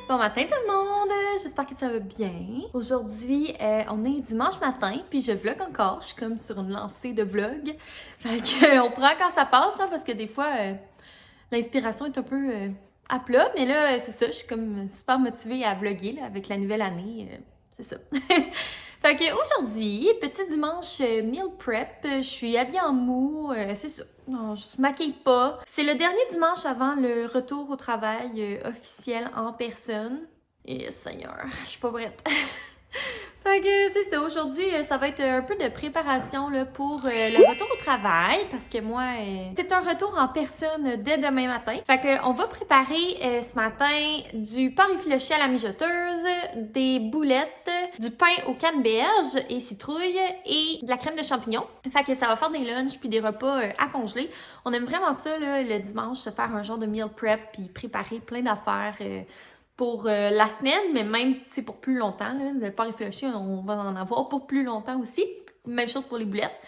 Bon matin tout le monde, j'espère que ça va bien. Aujourd'hui, on est dimanche matin, puis je vlog encore, je suis comme sur une lancée de vlog. Fait que on prend quand ça passe, hein, parce que des fois, l'inspiration est un peu à plat, mais là, c'est ça, je suis comme super motivée à vlogger là, avec la nouvelle année, c'est ça. Fait que aujourd'hui, petit dimanche meal prep, je suis habillée en mou, c'est ça. Non, je me maquille pas. C'est le dernier dimanche avant le retour au travail officiel en personne. Et Seigneur, je suis pas prête. Fait que c'est ça, aujourd'hui, ça va être un peu de préparation là, pour le retour au travail, parce que moi, c'est un retour en personne dès demain matin. Fait que on va préparer ce matin du porc effiloché à la mijoteuse, des boulettes, du pain aux canneberges et citrouille et de la crème de champignons. Fait que ça va faire des lunchs puis des repas à congeler. On aime vraiment ça là, le dimanche, se faire un genre de meal prep puis préparer plein d'affaires pour la semaine, mais même pour plus longtemps. Là, le porc effiloché, on va en avoir pour plus longtemps aussi. Même chose pour les boulettes.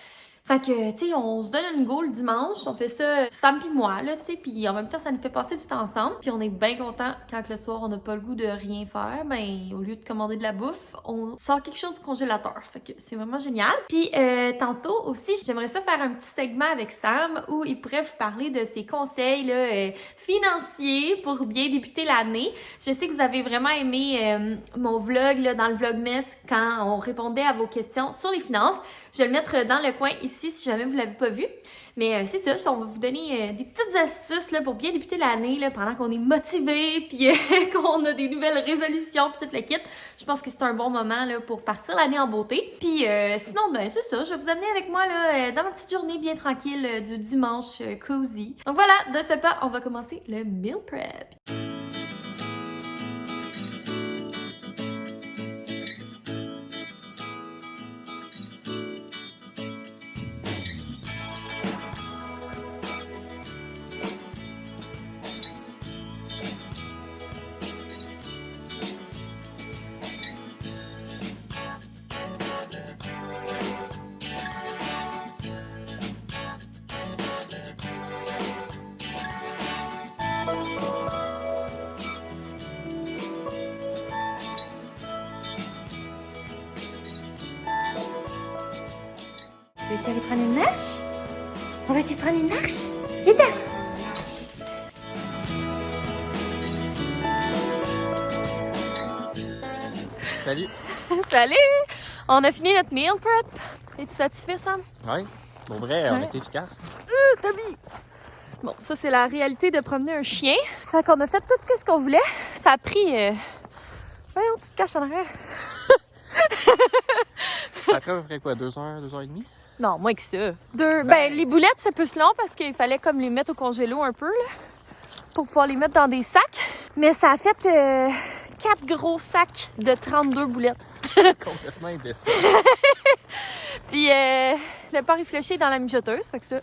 Fait que, tu sais, on se donne une go le dimanche, on fait ça Sam pis moi, là, tu sais, puis en même temps, ça nous fait passer du temps ensemble, puis on est bien content quand le soir, on n'a pas le goût de rien faire, ben, au lieu de commander de la bouffe, on sort quelque chose du congélateur, fait que c'est vraiment génial. Puis tantôt aussi, j'aimerais ça faire un petit segment avec Sam, où il pourrait vous parler de ses conseils, là, financiers pour bien débuter l'année. Je sais que vous avez vraiment aimé mon vlog, là, dans le Vlogmas, quand on répondait à vos questions sur les finances. Je vais le mettre dans le coin ici si jamais vous ne l'avez pas vu. Mais c'est ça, on va vous donner des petites astuces là, pour bien débuter l'année là, pendant qu'on est motivé puis qu'on a des nouvelles résolutions puis tout le kit. Je pense que c'est un bon moment là, pour partir l'année en beauté. Puis sinon, ben c'est ça, je vais vous amener avec moi là, dans ma petite journée bien tranquille du dimanche cozy. Donc voilà, de ce pas, on va commencer le meal prep. Veux-tu aller prendre une marche? On va-tu prendre une marche? Viens. Salut! Salut! On a fini notre meal prep. Es-tu satisfait, Sam? Oui, pour vrai, on était efficace. Toby! Bon, ça, c'est la réalité de promener un chien. Fait qu'on a fait tout ce qu'on voulait. Ça a pris... Voyons, tu te caches en arrière. Ça a pris à peu près quoi, 2 heures, 2 heures et demie? Non, moins que ça. Ben, les boulettes, c'est plus long parce qu'il fallait comme les mettre au congélo un peu, là, pour pouvoir les mettre dans des sacs. Mais ça a fait 4 gros sacs de 32 boulettes. Complètement indécent. Puis le porc effiloché dans la mijoteuse, fait que ça,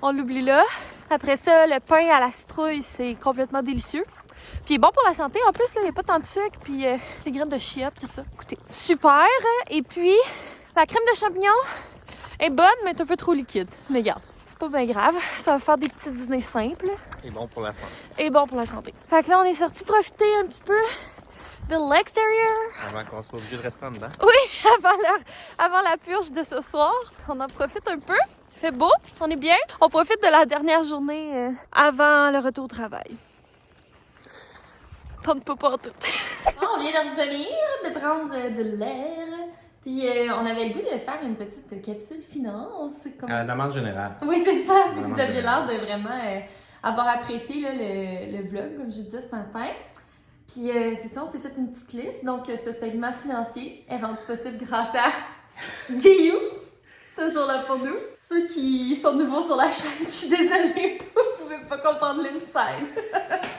on l'oublie là. Après ça, le pain à la citrouille, c'est complètement délicieux. Puis bon pour la santé, en plus, il n'y a pas tant de sucre, puis les graines de chia, tout ça. Écoutez, super! Et puis, la crème de champignons est bonne, mais est un peu trop liquide. Mais regarde, c'est pas bien grave, ça va faire des petits dîners simples. Et bon pour la santé. Et bon pour la santé. Fait que là, on est sorti profiter un petit peu de l'extérieur. Avant qu'on soit obligé de rester en dedans. Oui, avant la purge de ce soir, on en profite un peu. Il fait beau, on est bien. On profite de la dernière journée avant le retour au travail. Tente pas tout. On vient de revenir, de prendre de l'air. Puis on avait le goût de faire une petite capsule finance. Comme À la demande générale. Oui, c'est ça. Puis vous aviez l'air de vraiment avoir apprécié là, le vlog, comme je disais ce matin. Puis c'est ça, on s'est fait une petite liste. Donc ce segment financier est rendu possible grâce à Guillou, toujours là pour nous. Ceux qui sont nouveaux sur la chaîne, je suis désolée, vous pouvez pas comprendre l'inside.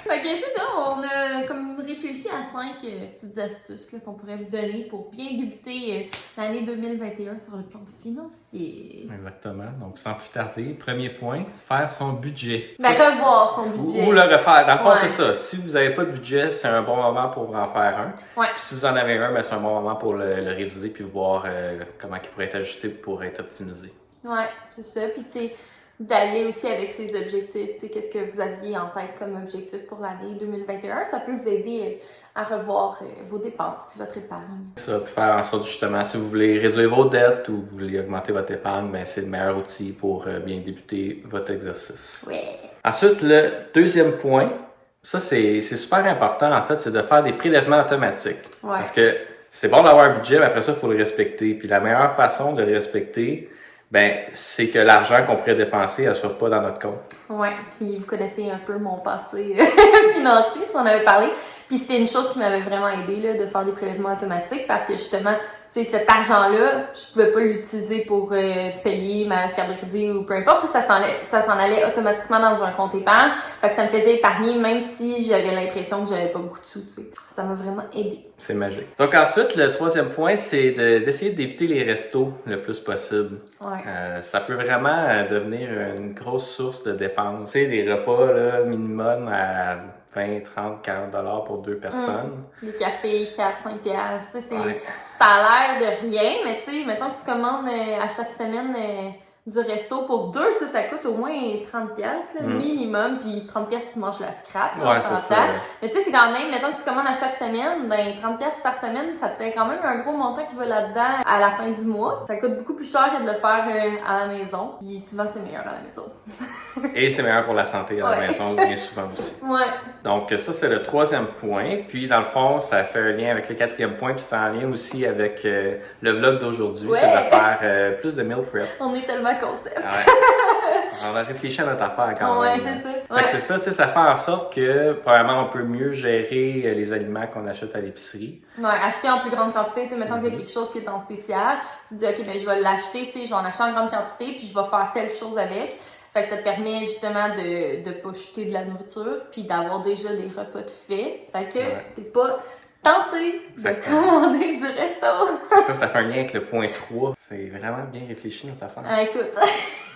Fait que c'est ça, on a comme réfléchi à 5 petites astuces là, qu'on pourrait vous donner pour bien débuter l'année 2021 sur le plan financier. Exactement. Donc, sans plus tarder, premier point, c'est faire son budget. Ben, revoir son budget. Ou le refaire. Dans le fond, Ouais. c'est ça. Si vous n'avez pas de budget, c'est un bon moment pour en faire un. Ouais. Puis si vous en avez un, ben, c'est un bon moment pour le réviser puis voir comment il pourrait être ajusté pour être optimisé. Ouais, c'est ça. Puis tu sais, d'aller aussi avec ses objectifs. Tu sais, qu'est-ce que vous aviez en tête comme objectif pour l'année 2021? Ça peut vous aider à revoir vos dépenses et votre épargne. Ça peut faire en sorte justement, si vous voulez réduire vos dettes ou vous voulez augmenter votre épargne, ben c'est le meilleur outil pour bien débuter votre exercice. Ouais. Ensuite, le deuxième point, ça c'est super important en fait, c'est de faire des prélèvements automatiques. Ouais. Parce que c'est bon d'avoir un budget, mais après ça, il faut le respecter. Puis la meilleure façon de le respecter, ben, c'est que l'argent qu'on pourrait dépenser, elle soit pas dans notre compte. Ouais, puis vous connaissez un peu mon passé financier, je t'en avais parlé. Puis c'était une chose qui m'avait vraiment aidé là, de faire des prélèvements automatiques parce que justement, tu sais, cet argent-là, je pouvais pas l'utiliser pour payer ma carte de crédit ou peu importe. Ça s'en allait automatiquement dans un compte épargne. Fait que ça me faisait épargner même si j'avais l'impression que j'avais pas beaucoup de sous, tu sais. Ça m'a vraiment aidé. C'est magique. Donc ensuite, le troisième point, c'est d'essayer d'éviter les restos le plus possible. Ouais. Ça peut vraiment devenir une grosse source de dépenses. Tu sais, des repas là, minimum à 20, 30, 40 $ pour 2 personnes. Des cafés, 4, 5 piastres. Tu sais, Ouais. ça a l'air de rien, mais tu sais, mettons que tu commandes à chaque semaine du resto pour deux, tu sais, ça coûte au moins 30 piastres, minimum, puis 30 piastres, tu manges la scrap, là, Ouais, on c'est s'entend. ça. Mais tu sais, c'est quand même, mettons que tu commandes à chaque semaine, ben 30 piastres par semaine, ça te fait quand même un gros montant qui va là-dedans à la fin du mois. Ça coûte beaucoup plus cher que de le faire à la maison, puis souvent c'est meilleur à la maison. Et c'est meilleur pour la santé à la maison, bien souvent aussi. Ouais. Donc ça, c'est le troisième point. Puis dans le fond, ça fait un lien avec le quatrième point, puis c'est en lien aussi avec le vlog d'aujourd'hui. Ouais. C'est de faire plus de meal prep. On est tellement concept. Ouais. On a réfléchi à notre affaire quand Ouais, même. c'est ça. Fait Ouais. que c'est ça, tu sais, ça fait en sorte que probablement on peut mieux gérer les aliments qu'on achète à l'épicerie. Ouais, acheter en plus grande quantité, tu sais, mettons qu'il y a quelque chose qui est en spécial, tu te dis, OK, ben, je vais l'acheter, tu sais, je vais en acheter en grande quantité, puis je vais faire telle chose avec. Fait que ça te permet justement de pas jeter de la nourriture, puis d'avoir déjà des repas de fait. Fait que t'es pas tenté Exactement. de commander du resto. Ça fait un lien avec le point 3. C'est vraiment bien réfléchi notre affaire. Ah, écoute,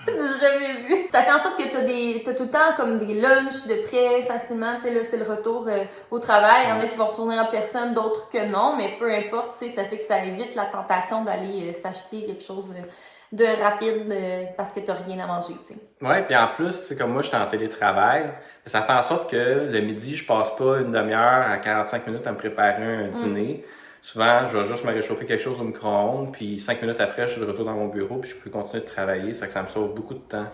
j'ai jamais vu. Ça fait en sorte que t'as tout le temps comme des lunchs de prêt facilement. Tu sais, là, c'est le retour au travail. Il y en a qui vont retourner en personne, d'autres que non. Mais peu importe, tu sais, ça fait que ça évite la tentation d'aller s'acheter quelque chose de rapide parce que t'as rien à manger, tu sais. Ouais, puis en plus, c'est comme moi, j'étais en télétravail. Ça fait en sorte que le midi, je passe pas une demi-heure à 45 minutes à me préparer un dîner. Souvent, je vais juste me réchauffer quelque chose au micro-ondes, puis 5 minutes après, je suis de retour dans mon bureau, puis je peux continuer de travailler. Ça fait que ça me sauve beaucoup de temps.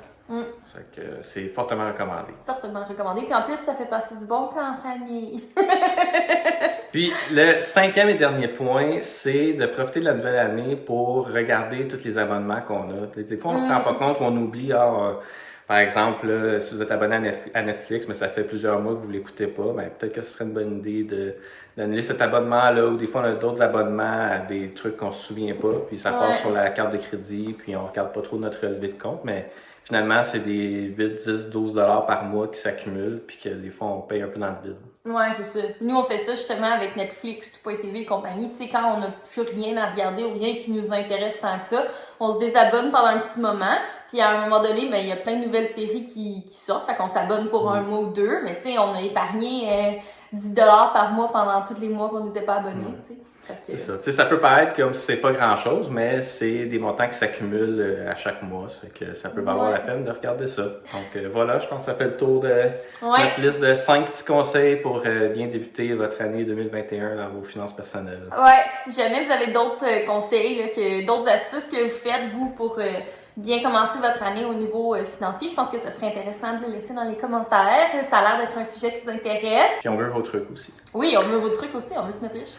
Ça fait que c'est fortement recommandé. Fortement recommandé. Puis en plus, ça fait passer du bon temps en famille. Puis le cinquième et dernier point, c'est de profiter de la nouvelle année pour regarder tous les abonnements qu'on a. Des fois, on se rend pas compte, on oublie, par exemple, là, si vous êtes abonné à Netflix, mais ça fait plusieurs mois que vous ne l'écoutez pas, ben, peut-être que ce serait une bonne idée d'annuler cet abonnement-là, ou des fois on a d'autres abonnements à des trucs qu'on se souvient pas, puis ça passe sur la carte de crédit, puis on regarde pas trop notre relevé de compte, mais finalement, c'est des 8, 10, 12 $ par mois qui s'accumulent, puis que des fois, on paye un peu dans le vide. Ouais, c'est ça. Nous, on fait ça justement avec Netflix, Tout.tv et compagnie. Tu sais, quand on n'a plus rien à regarder ou rien qui nous intéresse tant que ça, on se désabonne pendant un petit moment. Puis à un moment donné, ben il y a plein de nouvelles séries qui sortent. Fait qu'on s'abonne pour un mois ou deux. Mais tu sais, on a épargné 10 $ par mois pendant tous les mois qu'on n'était pas abonné, tu sais. C'est ça. Tu sais, ça peut paraître comme si c'est pas grand-chose, mais c'est des montants qui s'accumulent à chaque mois. C'est que ça peut valoir la peine de regarder ça. Donc voilà, je pense que ça fait le tour de notre liste de 5 petits conseils pour bien débuter votre année 2021 dans vos finances personnelles. Ouais, si jamais vous avez d'autres conseils, là, d'autres astuces que vous faites, vous, pour bien commencer votre année au niveau financier, je pense que ça serait intéressant de le laisser dans les commentaires. Ça a l'air d'être un sujet qui vous intéresse. Puis on veut vos trucs aussi. Oui, on veut vos trucs aussi, on veut se mettre riche.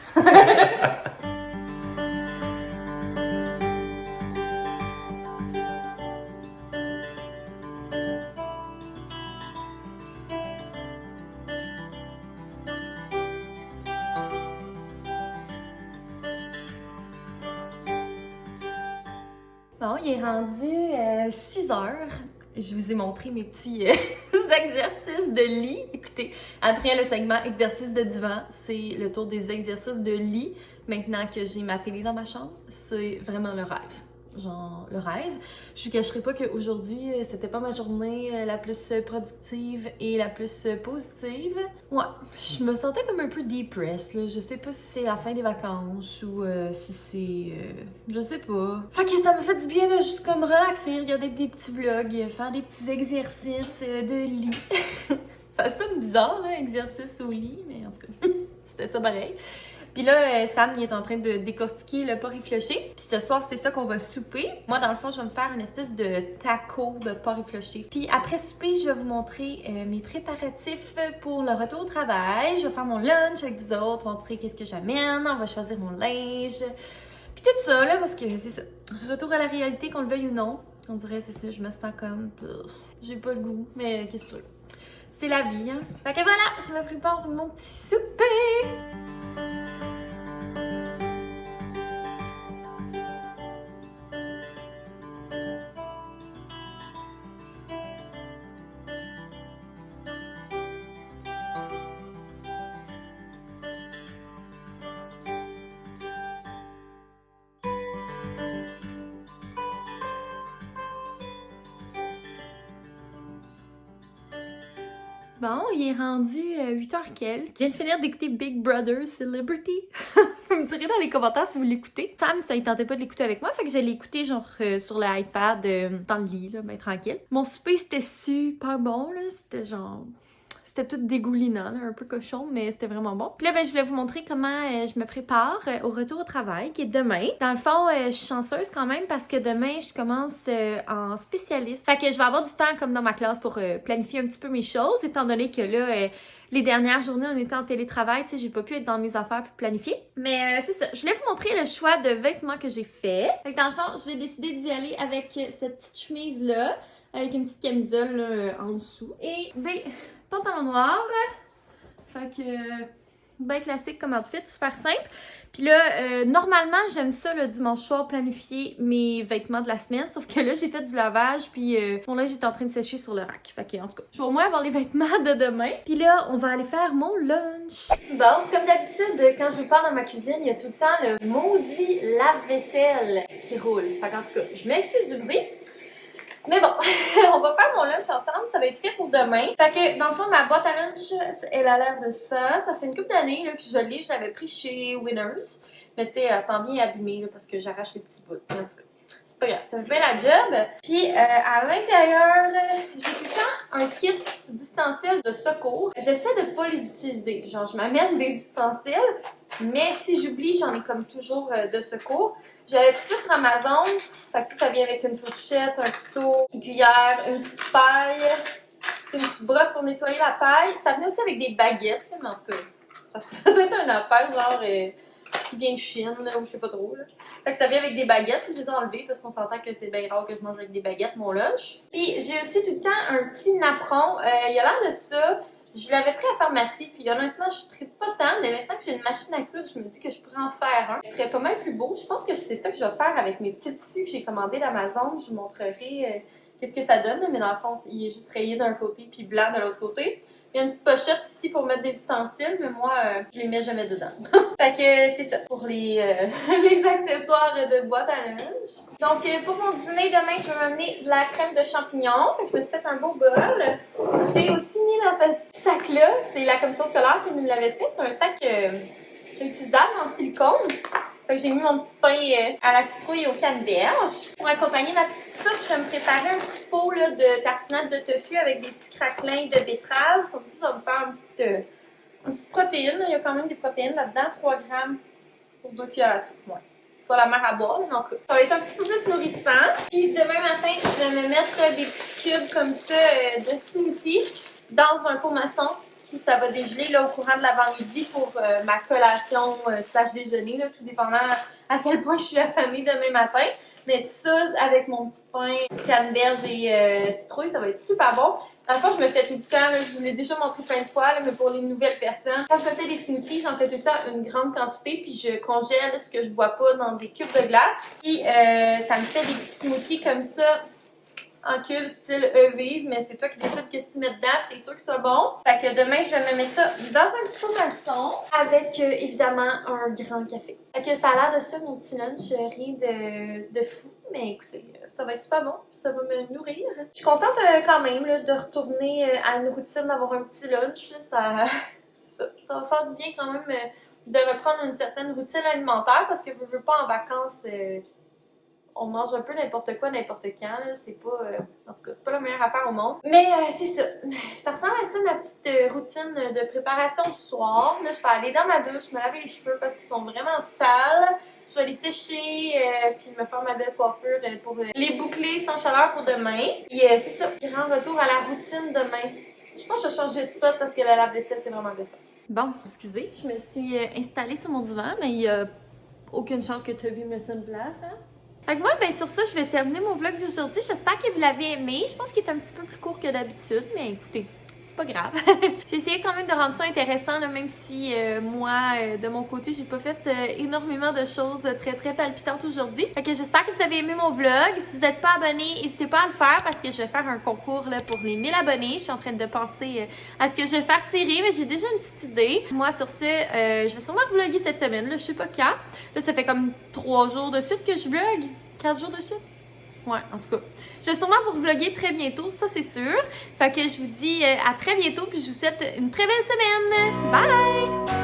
Bon, il est rendu 6 heures. Je vous ai montré mes petits exercices de lit. Écoutez, après le segment exercice de divan, c'est le tour des exercices de lit. Maintenant que j'ai ma télé dans ma chambre, c'est vraiment le rêve. genre le rêve. Je vous cacherai pas qu'aujourd'hui, c'était pas ma journée la plus productive et la plus positive. Ouais, je me sentais comme un peu depressed, là. Je sais pas si c'est la fin des vacances ou si c'est... je sais pas. Fait que ça me fait du bien de juste comme relaxer, regarder des petits vlogs, faire des petits exercices de lit. Ça sonne bizarre, là, exercice au lit, mais en tout cas, c'était ça pareil. Puis là, Sam, il est en train de décortiquer le porc effiloché. Puis ce soir, c'est ça qu'on va souper. Moi, dans le fond, je vais me faire une espèce de taco de porc effiloché. Puis après souper, je vais vous montrer mes préparatifs pour le retour au travail. Je vais faire mon lunch avec vous autres, montrer qu'est-ce que j'amène. On va choisir mon linge. Puis tout ça, là, parce que c'est ça. Retour à la réalité, qu'on le veuille ou non. On dirait, c'est ça, je me sens comme... j'ai pas le goût, mais qu'est-ce que tu veux? C'est la vie, hein? Fait que voilà, je me prépare mon petit souper! Bon, il est rendu 8h quelques. Je viens de finir d'écouter Big Brother Celebrity. Vous me direz dans les commentaires si vous l'écoutez. Sam, ça il tentait pas de l'écouter avec moi, fait que je l'ai écouté genre sur l'iPad dans le lit, là, ben tranquille. Mon souper, c'était super bon, là. C'était genre... C'était tout dégoulinant, là, un peu cochon, mais c'était vraiment bon. Puis là, ben, je voulais vous montrer comment je me prépare au retour au travail, qui est demain. Dans le fond, je suis chanceuse quand même parce que demain, je commence en spécialiste. Fait que je vais avoir du temps, comme dans ma classe, pour planifier un petit peu mes choses, étant donné que là, les dernières journées, on était en télétravail, tu sais, j'ai pas pu être dans mes affaires pour planifier. Mais c'est ça, je voulais vous montrer le choix de vêtements que j'ai fait. Fait que dans le fond, j'ai décidé d'y aller avec cette petite chemise-là, avec une petite camisole là, en dessous, et des pantalon noir, fait que ben classique comme outfit, super simple. Puis là, normalement, j'aime ça le dimanche soir planifier mes vêtements de la semaine, sauf que là, j'ai fait du lavage, puis mon linge est en train de sécher sur le rack. Fait que, en tout cas, je vais au moins avoir les vêtements de demain. Puis là, on va aller faire mon lunch. Bon, comme d'habitude, quand je pars dans ma cuisine, il y a tout le temps le maudit lave-vaisselle qui roule. Fait qu'en tout cas, je m'excuse du bruit. Mais bon, on va faire mon lunch ensemble, ça va être fait pour demain. Fait que, dans le fond, ma boîte à lunch, elle a l'air de ça. Ça fait une couple d'années que je l'ai, je l'avais pris chez Winners. Mais tu sais, elle sent bien abîmée là, parce que j'arrache les petits bouts. En tout cas, c'est pas grave, ça me fait la job. Puis, à l'intérieur, j'ai tout le temps un kit d'ustensiles de secours. J'essaie de pas les utiliser. Genre, je m'amène des ustensiles, mais si j'oublie, j'en ai comme toujours de secours. J'avais pris ça sur Amazon, fait que ça vient avec une fourchette, un couteau, une cuillère, une petite paille, une petite brosse pour nettoyer la paille. Ça venait aussi avec des baguettes, mais en tout cas, ça doit être une affaire genre qui vient de Chine, là, ou je sais pas trop. Là. Fait que ça vient avec des baguettes, j'ai enlevé parce qu'on s'entend que c'est bien rare que je mange avec des baguettes mon lunch. Puis j'ai aussi tout le temps un petit napperon, il a l'air de ça. Je l'avais pris à la pharmacie, puis honnêtement, je ne tripe pas tant, mais maintenant que j'ai une machine à coudre, je me dis que je pourrais en faire un. Ce serait pas mal plus beau. Je pense que c'est ça que je vais faire avec mes petits tissus que j'ai commandés d'Amazon. Je vous montrerai qu'est-ce que ça donne, mais dans le fond, il est juste rayé d'un côté, puis blanc de l'autre côté. Il y a une petite pochette ici pour mettre des ustensiles, mais moi, je les mets jamais dedans. Fait que c'est ça pour les accessoires de boîte à lunch. Donc, pour mon dîner demain, je vais m'amener de la crème de champignons. Fait que je me suis fait un beau bol. J'ai aussi mis dans ce petit sac-là, c'est la commission scolaire qui me l'avait fait. C'est un sac réutilisable en silicone. Fait que j'ai mis mon petit pain à la citrouille et aux canneberges. Pour accompagner ma petite soupe, je vais me préparer un petit pot là, de tartinade de tofu avec des petits craquelins de betterave. Comme ça va me faire une petite protéine. Il y a quand même des protéines là-dedans, 3 grammes pour 2 cuillères à soupe. Ouais. C'est pas la mer à boire, mais en tout cas, ça va être un petit peu plus nourrissant. Puis demain matin, je vais me mettre des petits cubes comme ça de smoothie dans un pot maçon. Puis ça va dégeler là, au courant de l'avant-midi pour ma collation slash déjeuner, là, tout dépendant à quel point je suis affamée demain matin. Mais tout ça, avec mon petit pain, canneberge et citrouille, ça va être super bon. Dans le fond, je me fais tout le temps, là, je vous l'ai déjà montré plein de fois, là, mais pour les nouvelles personnes, quand je me fais des smoothies, j'en fais tout le temps une grande quantité, puis je congèle ce que je bois pas dans des cubes de glace. Puis ça me fait des petits smoothies comme ça en cul style E-Vive, mais c'est toi qui décides que si tu mets dedans, t'es sûr que c'est bon. Fait que demain, je vais me mettre ça dans un petit peu maçon avec évidemment un grand café. Fait que ça a l'air de ça, mon petit lunch, rien de fou. Mais écoutez, ça va être super bon, ça va me nourrir. Je suis contente quand même là, de retourner à une routine, d'avoir un petit lunch. Là, ça va faire du bien quand même de reprendre une certaine routine alimentaire parce que je veux pas en vacances. On mange un peu n'importe quoi, n'importe quand. C'est pas, en tout cas, c'est pas la meilleure affaire au monde. Mais c'est ça. Ça ressemble à ça, ma petite routine de préparation du soir. Là, je vais aller dans ma douche, me laver les cheveux parce qu'ils sont vraiment sales. Je vais les sécher, puis me faire ma belle coiffure pour les boucler sans chaleur pour demain. Puis c'est ça. Grand retour à la routine demain. Je pense que je vais changer de spot parce que la lave-vaisselle, c'est vraiment ça. Bon, excusez, je me suis installée sur mon divan, mais il y a aucune chance que Toby me sonne place, hein? Fait que moi, ben sur ça, je vais terminer mon vlog d'aujourd'hui. J'espère que vous l'avez aimé. Je pense qu'il est un petit peu plus court que d'habitude, mais écoutez, c'est pas grave. J'ai essayé quand même de rendre ça intéressant, là, même si moi, de mon côté, j'ai pas fait énormément de choses très palpitantes aujourd'hui. Fait que j'espère que vous avez aimé mon vlog. Si vous n'êtes pas abonné, n'hésitez pas à le faire parce que je vais faire un concours là, pour les 1000 abonnés. Je suis en train de penser à ce que je vais faire tirer, mais j'ai déjà une petite idée. Moi, sur ce, je vais sûrement vlogger cette semaine. Là, je sais pas quand. Là, ça fait comme 3 jours de suite que je vlog. 4 jours de suite. Ouais, en tout cas. Je vais sûrement vous vlogger très bientôt, ça c'est sûr. Fait que je vous dis à très bientôt, puis je vous souhaite une très belle semaine. Bye!